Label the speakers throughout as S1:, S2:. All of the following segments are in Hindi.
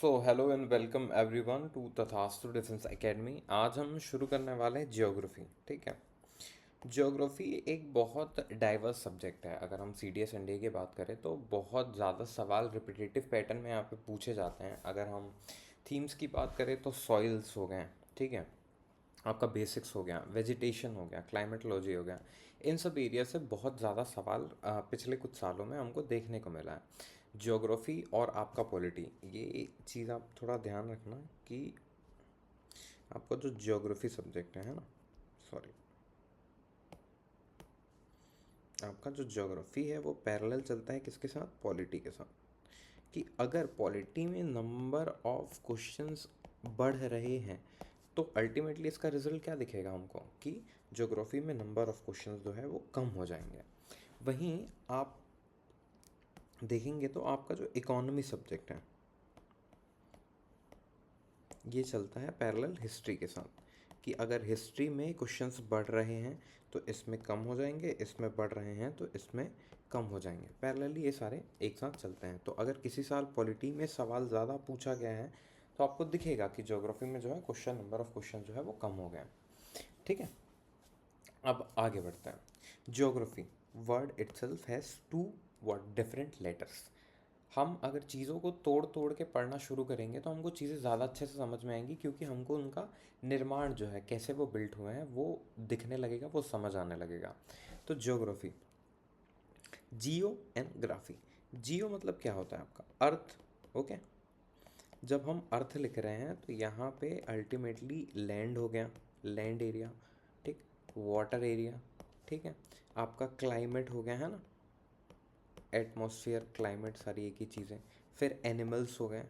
S1: So hello and welcome everyone to Tathastu defence academy. आज हम शुरू करने वाले हैं जियोग्राफी। ठीक है। जियोग्राफी एक बहुत डाइवर्स सब्जेक्ट है। अगर हम C D S N D A की बात करें तो बहुत ज़्यादा सवाल रिपीटेटिव पैटर्न में यहाँ पे पूछे जाते हैं। अगर हम थीम्स की बात करें तो सॉइल्स हो गए, ठीक है, आपका बेसिक्स हो गया, वेजिटेशन हो गया, क्लाइमेटोलॉजी हो गया। इन सब एरिया से बहुत ज़्यादा सवाल पिछले कुछ सालों में हमको देखने को मिला है। ज्योग्राफी और आपका पॉलिटी, ये चीज़ आप थोड़ा ध्यान रखना कि आपका जो ज्योग्राफी सब्जेक्ट है ना, सॉरी, आपका जो ज्योग्राफी है वो पैरेलल चलता है किसके साथ? पॉलिटी के साथ। कि अगर पॉलिटी में नंबर ऑफ क्वेश्चंस बढ़ रहे हैं तो अल्टीमेटली इसका रिजल्ट क्या दिखेगा हमको? कि ज्योग्राफी में नंबर ऑफ क्वेश्चंस जो है वो कम हो जाएंगे। वहीं आप देखेंगे तो आपका जो इकोनॉमी सब्जेक्ट है ये चलता है पैरेलल हिस्ट्री के साथ। कि अगर हिस्ट्री में क्वेश्चंस बढ़ रहे हैं तो इसमें कम हो जाएंगे, इसमें बढ़ रहे हैं तो इसमें कम हो जाएंगे। पैरेलली ये सारे एक साथ चलते हैं। तो अगर किसी साल पॉलिटी में सवाल ज़्यादा पूछा गया है तो आपको दिखेगा कि ज्योग्राफी में जो है क्वेश्चन, नंबर ऑफ क्वेश्चन जो है वो कम हो गया। ठीक है। अब आगे बढ़ते हैं। Geography word itself has two word different letters. हम अगर चीज़ों को तोड़ तोड़ के पढ़ना शुरू करेंगे तो हमको चीज़ें ज़्यादा अच्छे से समझ में आएंगी, क्योंकि हमको उनका निर्माण जो है, कैसे वो बिल्ट हुए हैं, वो दिखने लगेगा, वो समझ आने लगेगा। तो ज्योग्राफी, जियो एंड ग्राफी। जियो मतलब क्या होता है? आपका अर्थ। ओके। जब हम अर्थ लिख रहे हैं तो यहाँ पे अल्टीमेटली लैंड हो गया, लैंड एरिया, ठीक, वाटर एरिया, ठीक है, आपका क्लाइमेट हो गया है ना, एटमॉस्फेयर, क्लाइमेट, सारी एक ही चीज़ें। फिर एनिमल्स हो गए,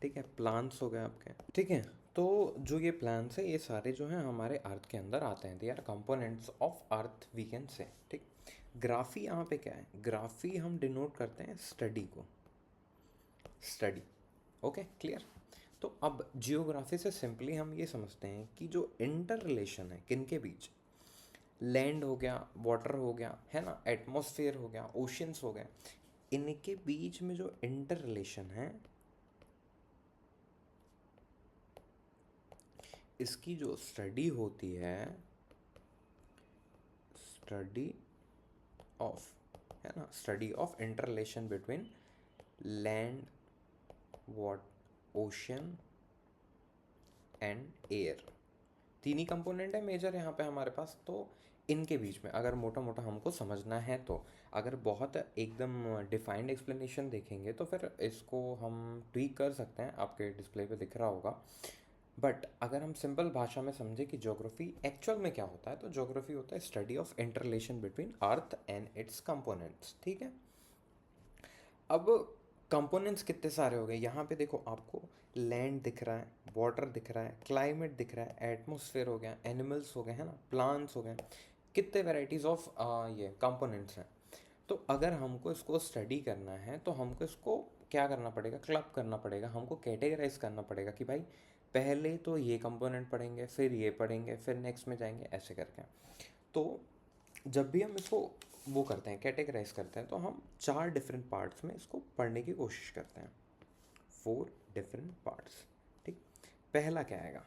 S1: ठीक है, प्लांट्स हो गए आपके, ठीक है। तो जो ये प्लांट्स है ये सारे जो हैं हमारे अर्थ के अंदर आते हैं। They are components of earth we can say. ठीक। ग्राफी यहाँ पे क्या है? ग्राफी हम डिनोट करते हैं स्टडी को, स्टडी। Okay, clear. तो अब जियोग्राफी से सिंपली हम ये समझते हैं कि जो इंटर रिलेशन है किन के बीच, लैंड हो गया, वाटर हो गया, है ना, एटमॉस्फेयर हो गया, ओशियंस हो गए, इनके बीच में जो इंटर रिलेशन है, इसकी जो स्टडी होती है, स्टडी ऑफ, है ना, study of inter relation between land, water, ocean and air. तीन ही कंपोनेंट है मेजर यहाँ पे हमारे पास। तो इनके बीच में अगर मोटा मोटा हमको समझना है तो, अगर बहुत एकदम डिफाइंड एक्सप्लेनेशन देखेंगे तो फिर इसको हम ट्वीक कर सकते हैं, आपके डिस्प्ले पे दिख रहा होगा। बट अगर हम सिंपल भाषा में समझे कि ज्योग्राफी एक्चुअल में क्या होता है, तो ज्योग्राफी होता है study of inter relation between earth and it's components. ठीक है। अब कंपोनेंट्स कितने सारे हो गए यहाँ पे? देखो, आपको लैंड दिख रहा है, वाटर दिख रहा है, क्लाइमेट दिख रहा है, एटमॉस्फेयर हो गया, एनिमल्स हो गए, है ना, प्लांट्स हो गए। कितने वेराइटीज़ ऑफ ये कंपोनेंट्स हैं। तो अगर हमको इसको स्टडी करना है तो हमको इसको क्या करना पड़ेगा? क्लब करना पड़ेगा, हमको कैटेगराइज करना पड़ेगा कि भाई पहले तो ये कंपोनेंट पढ़ेंगे, फिर ये पढ़ेंगे, फिर नेक्स्ट में जाएंगे, ऐसे करके। तो जब भी हम इसको वो करते हैं, कैटेगराइज करते हैं, तो हम 4 डिफरेंट पार्ट्स में इसको पढ़ने की कोशिश करते हैं। 4 डिफरेंट पार्ट्स। ठीक। पहला क्या आएगा?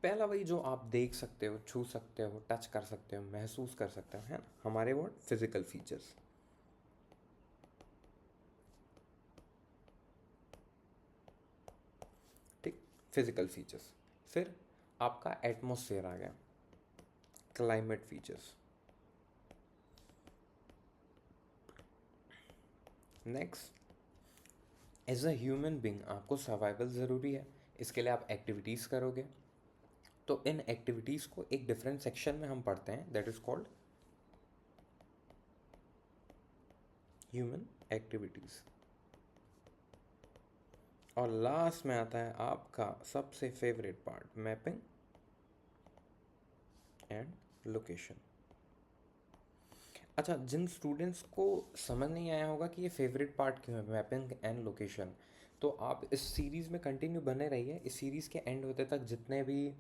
S1: पहला वही जो आप देख सकते हो, छू सकते हो, टच कर सकते हो, महसूस कर सकते हो, है ना, हमारे वो फिजिकल फीचर्स। ठीक, फिजिकल फीचर्स। फिर आपका एटमॉस्फेयर आ गया, climate features. Next, as a human being आपको सर्वाइवल ज़रूरी है, इसके लिए आप एक्टिविटीज़ करोगे। तो इन एक्टिविटीज़ को एक डिफरेंट सेक्शन में हम पढ़ते हैं, that is called human activities. और लास्ट में आता है आपका सबसे favourite part, mapping and location. अच्छा, जिन स्टूडेंट्स को समझ नहीं आया होगा कि ये फेवरेट पार्ट क्यों है, मैपिंग एंड लोकेशन, तो आप इस सीरीज़ में कंटिन्यू बने रहिए। इस सीरीज़ के एंड होते तक जितने भी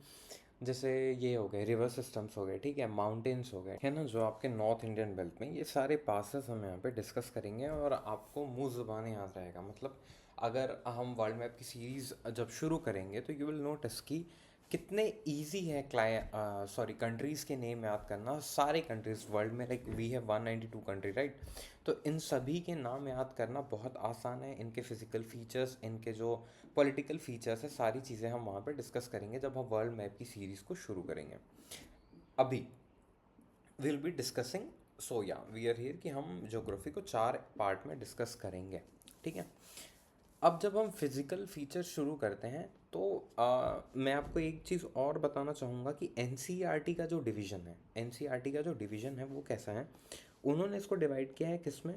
S1: जैसे ये हो गए रिवर सिस्टम्स हो गए, ठीक है, माउंटेन्स हो गए, है ना, जो आपके नॉर्थ इंडियन बेल्ट में, ये सारे पासेस हम यहाँ पे डिस्कस करेंगे और आपको मुंह ज़ुबानी याद रहेगा। मतलब अगर हम वर्ल्ड मैप की सीरीज़ जब शुरू करेंगे तो यू विल नोटिस कि कितने इजी है कंट्रीज़ के नेम याद करना। सारे कंट्रीज़ वर्ल्ड में, like we have 192 country, right. तो इन सभी के नाम याद करना बहुत आसान है। इनके फिजिकल फीचर्स, इनके जो पॉलिटिकल फीचर्स है, सारी चीज़ें हम वहाँ पे डिस्कस करेंगे जब हम वर्ल्ड मैप की सीरीज़ को शुरू करेंगे। अभी विल बी डिस्कसिंग, सो या वी आर हियर कि हम ज्योग्राफी को 4 पार्ट में डिस्कस करेंगे, ठीक है। अब जब हम फिज़िकल फीचर शुरू करते हैं तो मैं आपको एक चीज़ और बताना चाहूँगा कि एनसीईआरटी का जो डिवीज़न है, एनसीईआरटी का जो डिवीज़न है वो कैसा है। उन्होंने इसको डिवाइड किया है किस में।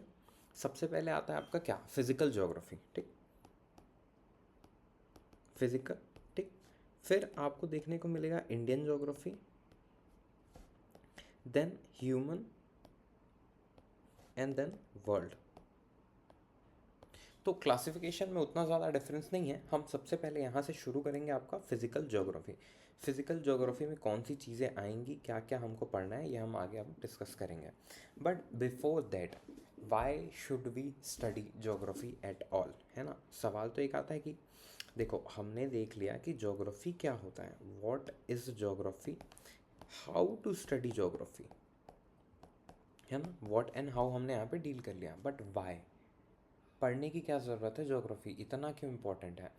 S1: सबसे पहले आता है आपका क्या, फिज़िकल ज्योग्राफी, ठीक, फिज़िकल, ठीक। फिर आपको देखने को मिलेगा Indian geography, then human, and then world. तो क्लासिफिकेशन में उतना ज़्यादा डिफरेंस नहीं है। हम सबसे पहले यहाँ से शुरू करेंगे आपका फिज़िकल ज्योग्राफी। फिज़िकल ज्योग्राफी में कौन सी चीज़ें आएंगी, क्या क्या हमको पढ़ना है, ये हम आगे अब डिस्कस करेंगे। But before that, why should we study geography at all, है ना। सवाल तो एक आता है कि देखो, हमने देख लिया कि ज्योग्राफी क्या होता है, what is geography, how to study geography, है ना। व्हाट एंड हाउ हमने यहाँ पे डील कर लिया, बट वाई, पढ़ने की क्या ज़रूरत है, ज्योग्राफी इतना क्यों इम्पोर्टेंट है।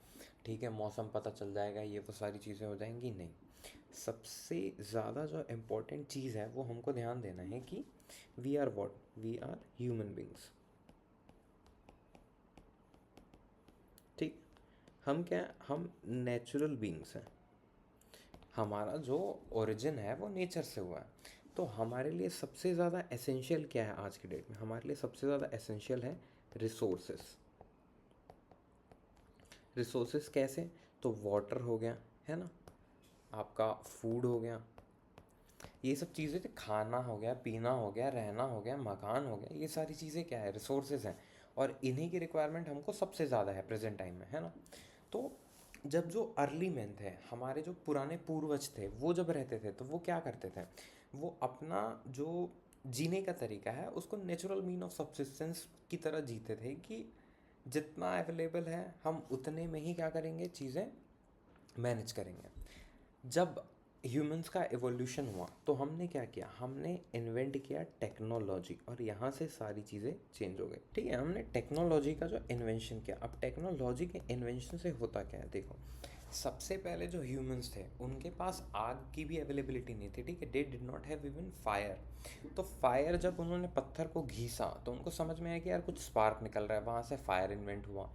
S1: ठीक है, मौसम पता चल जाएगा, ये वो सारी चीज़ें हो जाएंगी, नहीं। सबसे ज़्यादा जो इम्पोर्टेंट चीज़ है वो हमको ध्यान देना है कि we are what, we are human beings, ठीक। हम क्या हैं, हम नेचुरल बींग्स हैं। हमारा जो ओरिजिन है वो नेचर से हुआ है। तो हमारे लिए सबसे ज़्यादा एसेंशियल क्या है आज की डेट में, हमारे लिए सबसे ज़्यादा एसेंशियल है रिसोर्सेस। रिसोर्सेज कैसे, तो वाटर हो गया, है ना, आपका फूड हो गया, ये सब चीज़ें, तो खाना हो गया, पीना हो गया, रहना हो गया, मकान हो गया, ये सारी चीज़ें क्या है, रिसोर्सेज हैं। और इन्हीं की रिक्वायरमेंट हमको सबसे ज़्यादा है प्रेजेंट टाइम में, है ना। तो जब जो अर्ली मैन थे, हमारे जो पुराने पूर्वज थे, वो जब रहते थे तो वो क्या करते थे, वो अपना जो जीने का तरीका है उसको नेचुरल मीन ऑफ सब्सिस्टेंस की तरह जीते थे कि जितना अवेलेबल है हम उतने में ही क्या करेंगे, चीज़ें मैनेज करेंगे। जब ह्यूमंस का एवोल्यूशन हुआ तो हमने क्या किया, हमने इन्वेंट किया टेक्नोलॉजी, और यहाँ से सारी चीज़ें चेंज हो गई, ठीक है। हमने टेक्नोलॉजी का जो इन्वेंशन किया, अब टेक्नोलॉजी के इन्वेंशन से होता क्या है, देखो, सबसे पहले जो ह्यूमंस थे उनके पास आग की भी अवेलेबिलिटी नहीं थी, ठीक है, they did not have even fire. तो फायर जब उन्होंने पत्थर को घीसा तो उनको समझ में आया कि यार कुछ स्पार्क निकल रहा है, वहाँ से फायर इन्वेंट हुआ।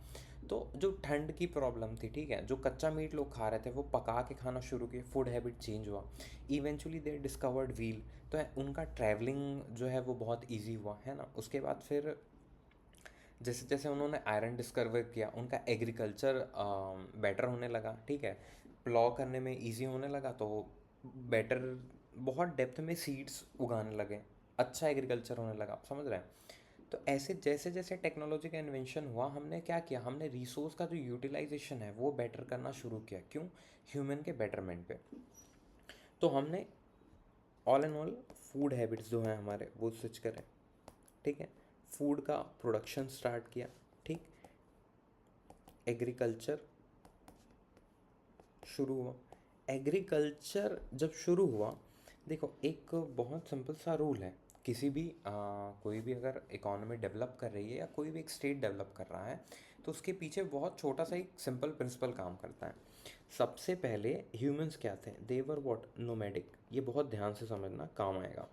S1: तो जो ठंड की प्रॉब्लम थी, ठीक है, जो कच्चा मीट लोग खा रहे थे वो पका के खाना शुरू किए, फूड हैबिट चेंज हुआ। इवेंचुअली दे डिस्कवर्ड व्हील, तो उनका ट्रैवलिंग जो है वो बहुत ईजी हुआ, है ना। उसके बाद फिर जैसे जैसे उन्होंने आयरन डिस्कवर किया, उनका एग्रीकल्चर बेटर होने लगा, ठीक है, प्लॉ करने में ईजी होने लगा, तो बेटर, बहुत डेप्थ में सीड्स उगाने लगे, अच्छा एग्रीकल्चर होने लगा, आप समझ रहे हैं। तो ऐसे जैसे जैसे टेक्नोलॉजी का इन्वेंशन हुआ, हमने क्या किया, हमने रिसोर्स का जो यूटिलाइजेशन है वो बेटर करना शुरू किया, क्यों, ह्यूमन के बेटरमेंट पे। तो हमने all and all food habits जो हैं हमारे वो स्विच करें, ठीक है, फूड का प्रोडक्शन स्टार्ट किया, ठीक, एग्रीकल्चर शुरू हुआ। एग्रीकल्चर जब शुरू हुआ, देखो एक बहुत सिंपल सा रूल है, किसी भी कोई भी अगर इकोनॉमी डेवलप कर रही है या कोई भी एक स्टेट डेवलप कर रहा है तो उसके पीछे बहुत छोटा सा एक सिंपल प्रिंसिपल काम करता है। सबसे पहले ह्यूमंस क्या थे, देवर व्हाट, नोमैडिक, ये बहुत ध्यान से समझना, काम आएगा,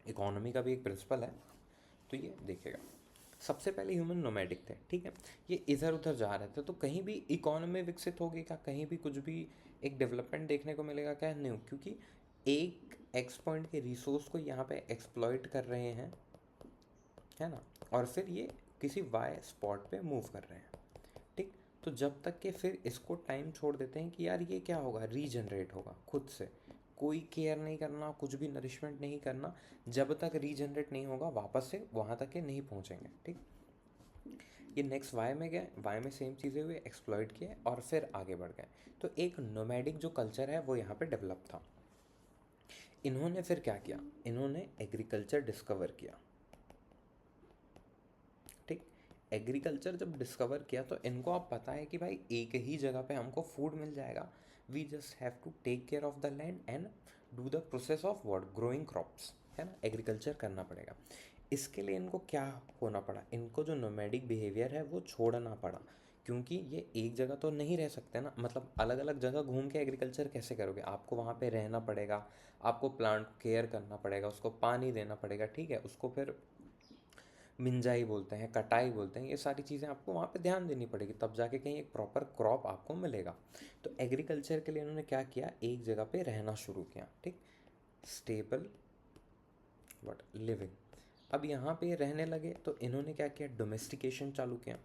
S1: इकोनॉमी का भी एक प्रिंसिपल है, तो ये देखेगा। सबसे पहले ह्यूमन नोमैडिक थे, ठीक है, ये इधर उधर जा रहे थे, तो कहीं भी इकोनॉमी विकसित होगी क्या, कहीं भी कुछ भी एक डेवलपमेंट देखने को मिलेगा क्या, नहीं, क्योंकि एक एक्स पॉइंट के रिसोर्स को यहाँ पे एक्सप्लॉइट कर रहे हैं, है ना, और फिर ये किसी वाई स्पॉट पे मूव कर रहे हैं, ठीक। तो जब तक कि फिर इसको टाइम छोड़ देते हैं कि यार ये क्या होगा, रीजनरेट होगा खुद से, कोई केयर नहीं करना, कुछ भी नरिशमेंट नहीं करना, जब तक रीजनरेट नहीं होगा वापस से वहाँ तक के नहीं पहुँचेंगे, ठीक। ये नेक्स्ट वाई में गए, वाई में सेम चीज़ें हुई, एक्सप्लॉइट किए और फिर आगे बढ़ गए। तो एक नोमैडिक जो कल्चर है वो यहाँ पे डेवलप था। इन्होंने फिर क्या किया, इन्होंने एग्रीकल्चर डिस्कवर किया। ठीक, एग्रीकल्चर जब डिस्कवर किया तो इनको अब पता है कि भाई एक ही जगह पे हमको फूड मिल जाएगा, we just have to take care of the land and do the process of what, growing crops, है ना, एग्रीकल्चर करना पड़ेगा। इसके लिए इनको क्या होना पड़ा, इनको जो नोमैडिक बिहेवियर है वो छोड़ना पड़ा, क्योंकि ये एक जगह तो नहीं रह सकते ना, मतलब अलग अलग जगह घूम के एग्रीकल्चर कैसे करोगे, आपको वहाँ पे रहना पड़ेगा, आपको प्लांट केयर करना पड़ेगा, उसको पानी देना पड़ेगा, ठीक है, उसको फिर मिंजाई बोलते हैं, कटाई बोलते हैं, ये सारी चीज़ें आपको वहाँ पे ध्यान देनी पड़ेगी, तब जाके कहीं एक प्रॉपर क्रॉप आपको मिलेगा। तो एग्रीकल्चर के लिए इन्होंने क्या किया, एक जगह पे रहना शुरू किया, ठीक, स्टेबल बट लिविंग। अब यहाँ पे रहने लगे तो इन्होंने क्या किया, डोमेस्टिकेशन चालू किया,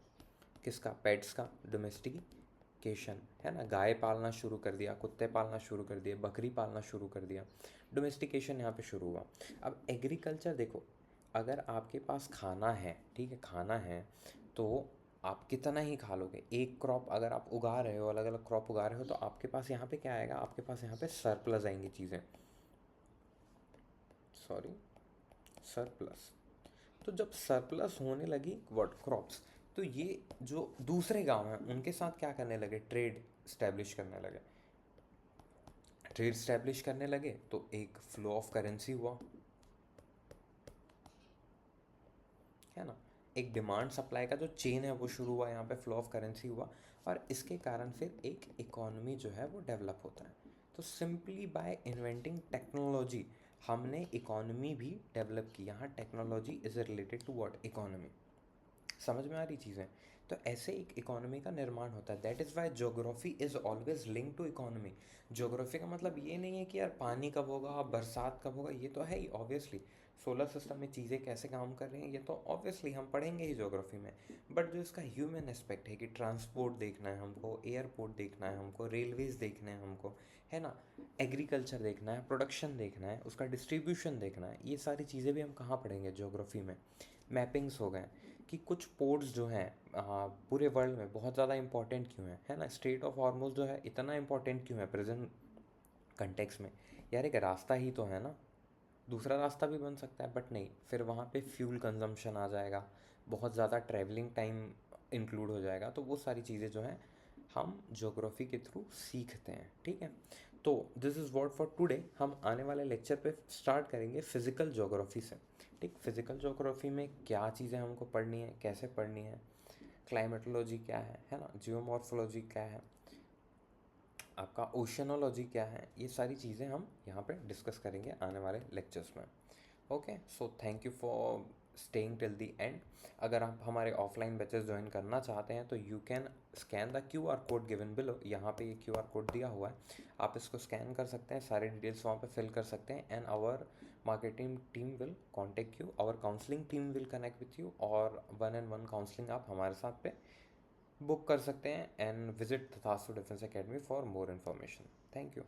S1: किसका, पेट्स का डोमेस्टिकेशन, है ना, गाय पालना शुरू कर दिया, कुत्ते पालना शुरू कर दिए, बकरी पालना शुरू कर दिया, डोमेस्टिकेशन यहाँ पे शुरू हुआ। अब एग्रीकल्चर देखो, अगर आपके पास खाना है, ठीक है, खाना है, तो आप कितना ही खा लोगे, एक क्रॉप अगर आप उगा रहे हो, अलग अलग क्रॉप उगा रहे हो, तो आपके पास यहाँ पे क्या आएगा, आपके पास यहाँ पे सरप्लस आएंगी चीज़ें, सॉरी, सरप्लस। तो जब सरप्लस होने लगी व्हाट, क्रॉप्स, तो ये जो दूसरे गांव हैं उनके साथ क्या करने लगे, ट्रेड स्टैब्लिश करने लगे, ट्रेड स्टैब्लिश करने लगे तो एक फ्लो ऑफ करेंसी हुआ, है ना, एक डिमांड सप्लाई का जो चेन है वो शुरू हुआ, यहाँ पे फ्लो ऑफ करेंसी हुआ, और इसके कारण फिर एक इकोनॉमी जो है वो डेवलप होता है। तो सिंपली बाय इन्वेंटिंग टेक्नोलॉजी हमने इकोनॉमी भी डेवलप की, यहाँ technology is related to what, economy. समझ में आ रही चीज़ें। तो ऐसे एक इकोनॉमी का निर्माण होता है, that is why geography is always link to economy. Geography का मतलब ये नहीं है कि यार पानी कब होगा, बरसात कब होगा, ये तो है ही ऑब्वियसली, सोलर सिस्टम में चीज़ें कैसे काम कर रही हैं ये तो ऑब्वियसली हम पढ़ेंगे ही जोग्राफी में। बट जो इसका ह्यूमन एस्पेक्ट है कि ट्रांसपोर्ट देखना है हमको, एयरपोर्ट देखना है हमको, रेलवेज़ देखने हैं हमको, है ना, एग्रीकल्चर देखना है, प्रोडक्शन देखना है, उसका डिस्ट्रीब्यूशन देखना है, ये सारी चीज़ें भी हम कहाँ पढ़ेंगे, जोग्राफी में। मैपिंग्स हो गए कि कुछ पोर्ट्स जो हैं पूरे वर्ल्ड में बहुत ज़्यादा इंपॉर्टेंट क्यों हैं, है ना, स्ट्रेट ऑफ हॉर्मुज़ जो है इतना इंपॉर्टेंट क्यों है प्रेजेंट कंटेक्स में, यार एक रास्ता ही तो है ना, दूसरा रास्ता भी बन सकता है, बट नहीं, फिर वहाँ पे फ्यूल कंजम्पशन आ जाएगा, बहुत ज़्यादा ट्रैवलिंग टाइम इंक्लूड हो जाएगा, तो वो सारी चीज़ें जो हैं हम ज्योग्राफी के थ्रू सीखते हैं, ठीक है। तो this is what for today, हम आने वाले लेक्चर पे स्टार्ट करेंगे फिज़िकल ज्योग्राफी से, ठीक, फिज़िकल ज्योग्राफी में क्या चीज़ें हमको पढ़नी है, कैसे पढ़नी है, क्लाइमेटोलॉजी क्या है ना, जियोमॉर्फोलॉजी क्या है, आपका ओशनोलॉजी क्या है, ये सारी चीज़ें हम यहाँ पे डिस्कस करेंगे आने वाले लेक्चर्स में। Okay, so thank you for staying till the end. अगर आप हमारे ऑफलाइन बैचेस ज्वाइन करना चाहते हैं तो you can scan the QR code given below, यहाँ पे ये QR कोड दिया हुआ है, आप इसको स्कैन कर सकते हैं, सारे डिटेल्स वहाँ पे फिल कर सकते हैं, and our marketing team will contact you, our counselling team will connect with you, और 1-on-1 काउंसलिंग आप हमारे साथ पे बुक कर सकते हैं, एंड विजिट तथास्तु defence academy for more information. Thank you.